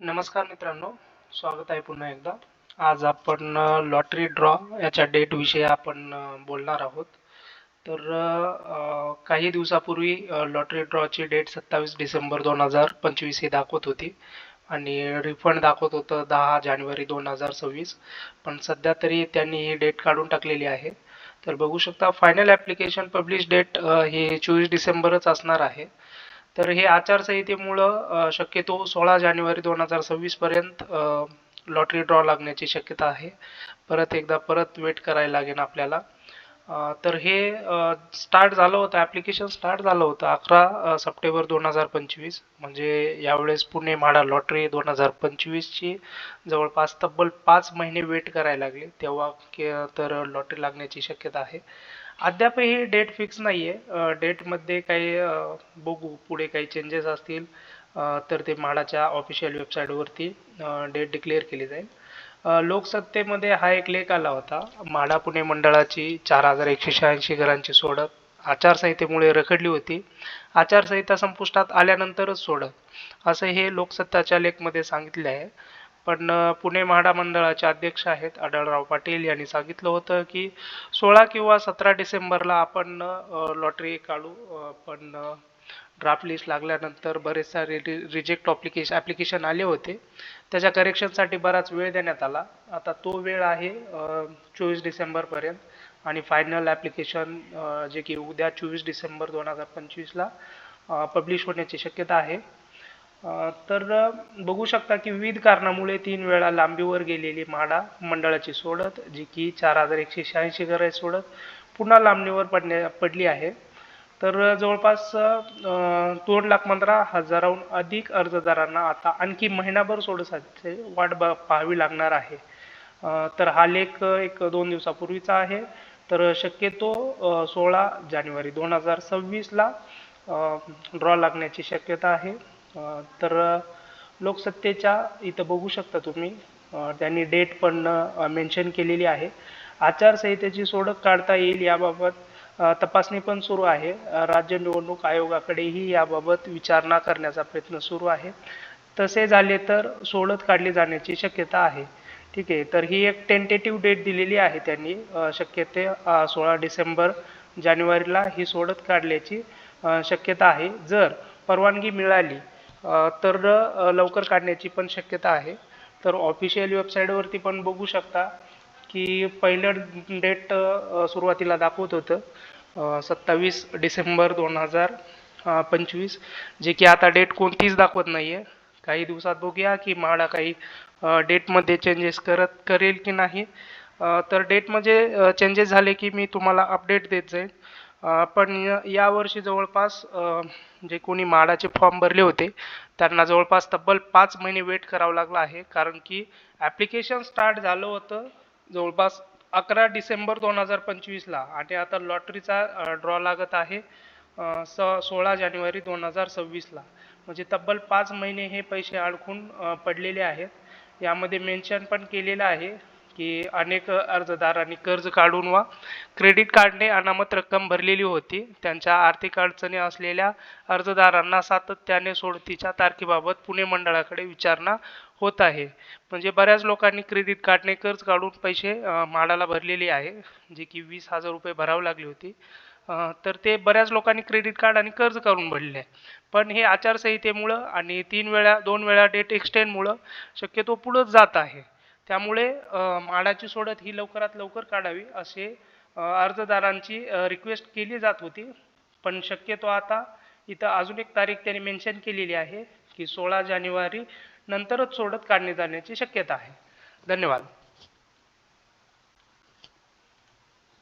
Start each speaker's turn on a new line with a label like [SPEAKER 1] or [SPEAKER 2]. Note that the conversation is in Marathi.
[SPEAKER 1] नमस्कार मित्रांनो, स्वागत आहे पुन्हा एकदा. आज आपण लॉटरी ड्रॉ याच्या डेट विषयी आपण बोलणार आहोत. तर काही दिवसापूर्वी लॉटरी ड्रॉची डेट 27 डिसेंबर 2025 ही दाखवत होती आणि रिफंड दाखवत होतं 10 जानेवारी 2026. पण सध्या तरी त्यांनी ही डेट काढून टाकलेली आहे. तर बघू शकता फायनल ॲप्लिकेशन पब्लिश डेट हे 24 डिसेंबरच असणार आहे. तर हे आचारसंहितेमुळं शक्यतो 16 जानेवारी 2026 पर्यंत लॉटरी ड्रॉ लागण्याची शक्यता आहे. परत वेट करायला लागेल आपल्याला. तर हे स्टार्ट झालं होतं, ॲप्लिकेशन स्टार्ट झालं होतं 11 सप्टेंबर 2025. म्हणजे यावेळेस पुणे म्हाडा लॉटरी 2025ची जवळपास तब्बल 5 महिने वेट करायला लागले, तेव्हा तर लॉटरी लागण्याची शक्यता आहे. अद्यापही डेट फिक्स नाही आहे. डेटमध्ये काही बघू पुढे काही चेंजेस असतील तर ते म्हाडाच्या ऑफिशियल वेबसाईटवरती डेट डिक्लेअर केली जाईल. लोकसत्तेमध्ये हा एक लेख आला होता, म्हाडा पुणे मंडळाची 4186 घरांची सोडत आचारसंहितेमुळे रखडली होती. आचारसंहिता संपुष्टात आल्यानंतरच सोडत, असं हे लोकसत्ताच्या लेखमध्ये सांगितले आहे. पण पुणे म्हाडा मंडळाचे अध्यक्ष आहेत आढळराव पाटील यांनी सांगितलं होतं की 16 किंवा 17 डिसेंबरला आपण लॉटरी काढू. पण ड्राफ्ट लिस्ट लागल्यानंतर बरेच सारे रिजेक्ट ॲप्लिकेशन आले होते, त्याच्या करेक्शनसाठी बराच वेळ देण्यात आला. आता तो वेळ आहे 24 डिसेंबरपर्यंत आणि फायनल ॲप्लिकेशन जे की उद्या 24 डिसेंबर 2025ला पब्लिश होण्याची शक्यता आहे. तर बघू शकता की विविध कारणामुळे 3 वेळा लांबीवर गेलेली म्हाडा मंडळाची सोडत, जी की 4186 घरं सोडत पुन्हा लांबणीवर पडली आहे. तर जवळपास 2,15,000हून अधिक अर्जदारांना आता आणखी महिनाभर सोडसाठी वाट पाहावी लागणार आहे. तर हा लेख 1-2 दिवसापूर्वीचा आहे. तर शक्यतो 16 जानेवारी 2026ला ड्रॉ लागण्याची शक्यता आहे. तर लोकसत्तेच्या इथं बघू शकता तुम्ही, त्यांनी डेट पण मेन्शन केलेली आहे. आचारसंहितेची सोडत काढता येईल याबाबत तपासणी पण सुरू आहे. राज्य निवडणूक आयोगाकडेही याबाबत विचारणा करण्याचा प्रयत्न सुरू आहे. तसे झाले तर सोडत काढली जाण्याची शक्यता आहे. ठीक आहे, तर ही एक टेंटेटिव्ह डेट दिलेली आहे त्यांनी. शक्यते 16 डिसेंबर जानेवारीला ही सोडत काढल्याची शक्यता आहे. जर परवानगी मिळाली तर लवकर काढण्याची पण शक्यता आहे. तर ऑफिशियल वेबसाईटवरती पण बघू शकता की पहिलं डेट सुरुवातीला दाखवत होतं 27 डिसेंबर 2025, जे की आता डेट कोणतीच दाखवत नाही आहे. काही दिवसात बघूया की म्हाडा काही डेटमध्ये चेंजेस करेल की नाही. तर डेटमध्ये चेंजेस झाले की मी तुम्हाला अपडेट देत जाईल. पण यावर्षी जवळपास जे कोणी म्हाडाचे फॉर्म भरले होते त्यांना जवळपास तब्बल 5 महिने वेट करावं लागलं आहे, कारण की ॲप्लिकेशन स्टार्ट झालं होतं जवळपास 11 डिसेंबर 2025ला आणि आता लॉटरीचा ड्रॉ लागत आहे 16 जानेवारी 2026ला. म्हणजे तब्बल 5 महिने हे पैसे अडकून पडलेले आहेत. यामध्ये मेन्शन पण केलेलं आहे की अनेक अर्जदारांनी कर्ज काढून वा क्रेडिट कार्डने अनामत रक्कम भरलेली होती. त्यांच्या आर्थिक अडचणी असलेल्या अर्जदारांना सातत्याने सोडतीच्या तारखेबाबत पुणे मंडळाकडे विचारणा होत आहे. म्हणजे बऱ्याच लोकांनी क्रेडिट कार्डने कर्ज काढून पैसे म्हाडाला भरलेले आहे, जे की 20,000 रुपये भरावे लागली होती. तर ते बऱ्याच लोकांनी क्रेडिट कार्ड आणि कर्ज काढून भरले आहे. पण हे आचारसंहितेमुळं आणि 2 वेळा डेट एक्सटेंडमुळं शक्यतो पुढंच जात आहे. त्यामुळे म्हाडाची सोडत ही लवकरात लवकर काढावी असे अर्जदारांची रिक्वेस्ट केली जात होती. पण शक्यतो आता इथं अजून एक तारीख त्यांनी मेन्शन केलेली आहे की 16 जानेवारी नंतरच सोडत काढली जाण्याची शक्यता आहे. धन्यवाद.